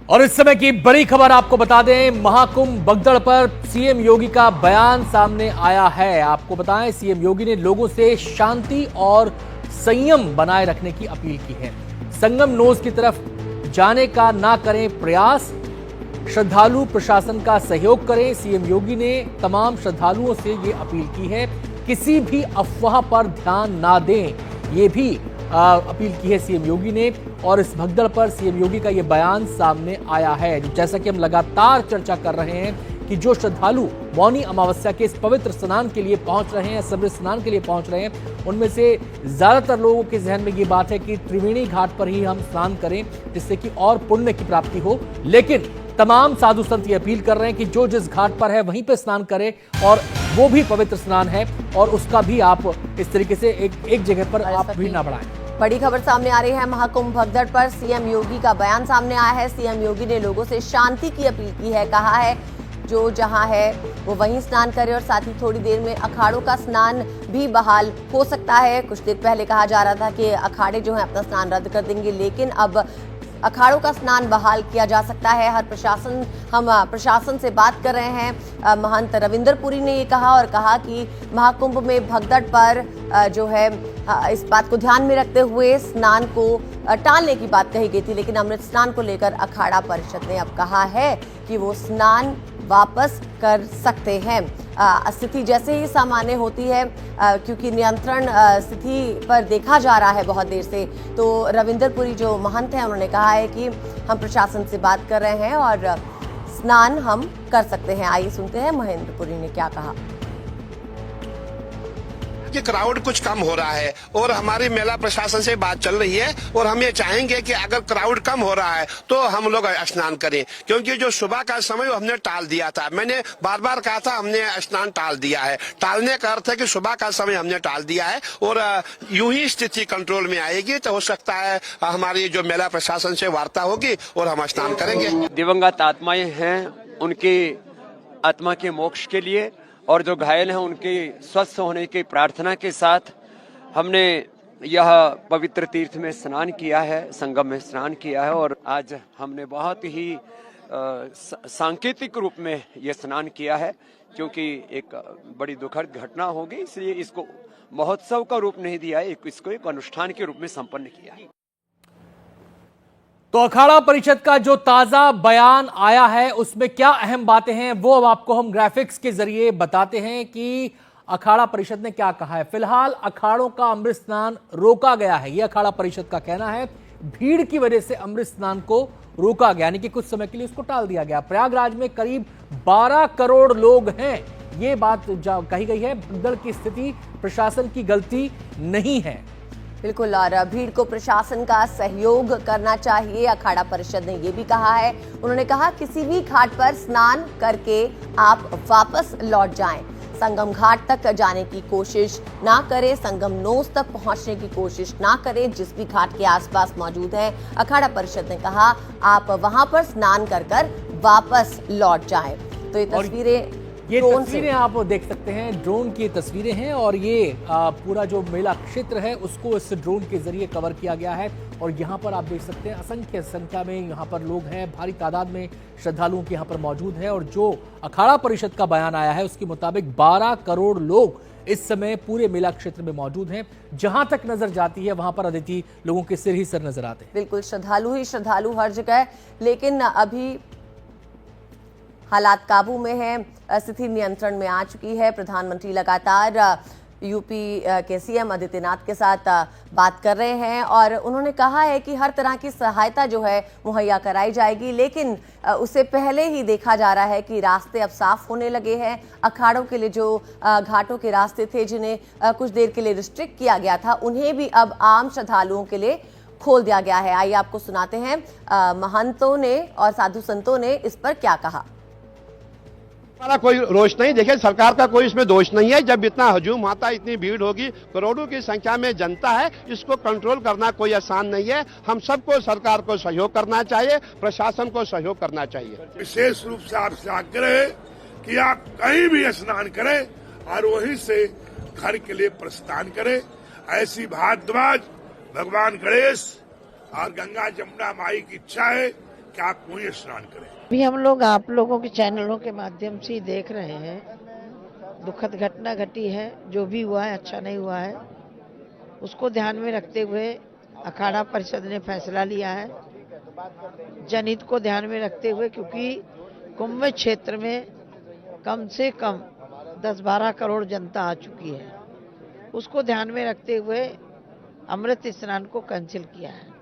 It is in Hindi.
और इस समय की बड़ी खबर आपको बता दें, महाकुंभ भगदड़ पर सीएम योगी का बयान सामने आया है। आपको बताएं, सीएम योगी ने लोगों से शांति और संयम बनाए रखने की अपील की है। संगम नोज की तरफ जाने का ना करें प्रयास, श्रद्धालु प्रशासन का सहयोग करें। सीएम योगी ने तमाम श्रद्धालुओं से ये अपील की है, किसी भी अफवाह पर ध्यान ना दें, ये भी अपील की है सीएम योगी ने। और इस भगदड़ पर सीएम योगी का यह बयान सामने आया है। जैसा कि हम लगातार चर्चा कर रहे हैं कि जो श्रद्धालु मौनी अमावस्या के इस पवित्र स्नान के लिए पहुंच रहे हैं, समुद्र स्नान के लिए पहुंच रहे हैं, उनमें से ज्यादातर लोगों के जहन में ये बात है कि त्रिवेणी घाट पर ही हम स्नान करें, जिससे कि और पुण्य की प्राप्ति हो। लेकिन तमाम साधु संत ये अपील कर रहे हैं कि जो जिस घाट पर है वहीं पे स्नान करें, और वो भी पवित्र स्नान है, और उसका भी आप इस तरीके से एक जगह पर आप भीड़ ना बढ़ाएं। बड़ी खबर सामने आ रही है। महाकुंभ भगदड़ पर सीएम योगी का बयान सामने आया है। सीएम योगी ने लोगों से शांति की अपील की है। कहा है जो जहां है वो वहीं स्नान करे, और साथ ही थोड़ी देर में अखाड़ों का स्नान भी बहाल हो सकता है। कुछ देर पहले कहा जा रहा था कि अखाड़े जो हैं अपना स्नान रद्द कर देंगे, लेकिन अब अखाड़ों का स्नान बहाल किया जा सकता है। हम प्रशासन से बात कर रहे हैं। महंत रविंदर पुरी ने ये कहा, और कहा कि महाकुंभ में भगदड़ पर जो है इस बात को ध्यान में रखते हुए स्नान को टालने की बात कही गई थी, लेकिन अमृत स्नान को लेकर अखाड़ा परिषद ने अब कहा है कि वो स्नान वापस कर सकते हैं। स्थिति जैसे ही सामान्य होती है, क्योंकि नियंत्रण स्थिति पर देखा जा रहा है बहुत देर से, तो रविंदर पुरी जो महंत हैं उन्होंने कहा है कि हम प्रशासन से बात कर रहे हैं और स्नान हम कर सकते हैं। आइए सुनते हैं महेंद्र पुरी ने क्या कहा। कि क्राउड कुछ कम हो रहा है और हमारी मेला प्रशासन से बात चल रही है, और हम ये चाहेंगे कि अगर क्राउड कम हो रहा है तो हम लोग स्नान करें, क्योंकि जो सुबह का समय हमने टाल दिया था। मैंने बार बार कहा था हमने स्नान टाल दिया है। टालने का अर्थ है कि सुबह का समय हमने टाल दिया है, और यूं ही स्थिति कंट्रोल में आएगी तो हो सकता है हमारी जो मेला प्रशासन से वार्ता होगी और हम स्नान करेंगे। दिवंगत आत्माएं हैं, उनकी आत्मा के मोक्ष के लिए और जो घायल हैं उनके स्वस्थ होने की प्रार्थना के साथ हमने यह पवित्र तीर्थ में स्नान किया है, संगम में स्नान किया है। और आज हमने बहुत ही सांकेतिक रूप में यह स्नान किया है, क्योंकि एक बड़ी दुखद घटना होगी, इसलिए इसको महोत्सव का रूप नहीं दिया है, इसको एक अनुष्ठान के रूप में संपन्न किया है। तो अखाड़ा परिषद का जो ताजा बयान आया है उसमें क्या अहम बातें हैं, वो अब आपको हम ग्राफिक्स के जरिए बताते हैं कि अखाड़ा परिषद ने क्या कहा है। फिलहाल अखाड़ों का अमृत स्नान रोका गया है, यह अखाड़ा परिषद का कहना है। भीड़ की वजह से अमृत स्नान को रोका गया, यानी कि कुछ समय के लिए उसको टाल दिया गया। प्रयागराज में करीब 12 करोड़ लोग हैं, ये बात कही गई है। भगदड़ की स्थिति प्रशासन की गलती नहीं है। बिल्कुल, और भीड़ को प्रशासन का सहयोग करना चाहिए, अखाड़ा परिषद ने ये भी कहा है। उन्होंने कहा किसी भी घाट पर स्नान करके आप वापस लौट जाएं, संगम घाट तक जाने की कोशिश ना करें, संगम नोज तक पहुंचने की कोशिश ना करें, जिस भी घाट के आसपास मौजूद है। अखाड़ा परिषद ने कहा आप वहां पर स्नान कर वापस लौट जाएं। तो ये तस्वीरें आप देख सकते हैं, ड्रोन की तस्वीरें हैं, और ये पूरा जो मेला क्षेत्र है उसको इस ड्रोन के जरिए कवर किया गया है। और यहाँ पर आप देख सकते हैं असंख्य संख्या में यहाँ पर लोग हैं, भारी तादाद में श्रद्धालुओं के यहाँ पर मौजूद है। और जो अखाड़ा परिषद का बयान आया है उसके मुताबिक 12 करोड़ लोग इस समय पूरे मेला क्षेत्र में मौजूद हैं। जहां तक नजर जाती है वहां पर अदिति लोगों के सिर ही सिर नजर आते हैं। बिल्कुल, श्रद्धालु ही श्रद्धालु हर जगह, लेकिन अभी हालात काबू में है, स्थिति नियंत्रण में आ चुकी है। प्रधानमंत्री लगातार यूपी के सीएम आदित्यनाथ के साथ बात कर रहे हैं, और उन्होंने कहा है कि हर तरह की सहायता जो है मुहैया कराई जाएगी। लेकिन उससे पहले ही देखा जा रहा है कि रास्ते अब साफ होने लगे हैं। अखाड़ों के लिए जो घाटों के रास्ते थे जिन्हें कुछ देर के लिए रिस्ट्रिक्ट किया गया था, उन्हें भी अब आम श्रद्धालुओं के लिए खोल दिया गया है। आइए आपको सुनाते हैं महंतों ने और साधु संतों ने इस पर क्या कहा। हमारा कोई रोष नहीं, देखिए सरकार का कोई इसमें दोष नहीं है। जब इतना हजूम आता, इतनी भीड़ होगी, करोड़ों की संख्या में जनता है, इसको कंट्रोल करना कोई आसान नहीं है। हम सबको सरकार को सहयोग करना चाहिए, प्रशासन को सहयोग करना चाहिए। विशेष रूप से आपसे आग्रह है कि आप कहीं भी स्नान करें और वहीं से घर के लिए प्रस्थान करें। ऐसी भारद्वाज भगवान गणेश और गंगा जमुना माई की इच्छा है क्या कोई स्नान करे। अभी हम लोग आप लोगों के चैनलों के माध्यम से ही देख रहे हैं, दुखद घटना घटी है, जो भी हुआ है अच्छा नहीं हुआ है। उसको ध्यान में रखते हुए अखाड़ा परिषद ने फैसला लिया है, जनहित को ध्यान में रखते हुए, क्योंकि कुंभ क्षेत्र में कम से कम 10-12 करोड़ जनता आ चुकी है। उसको ध्यान में रखते हुए अमृत स्नान को कैंसिल किया है।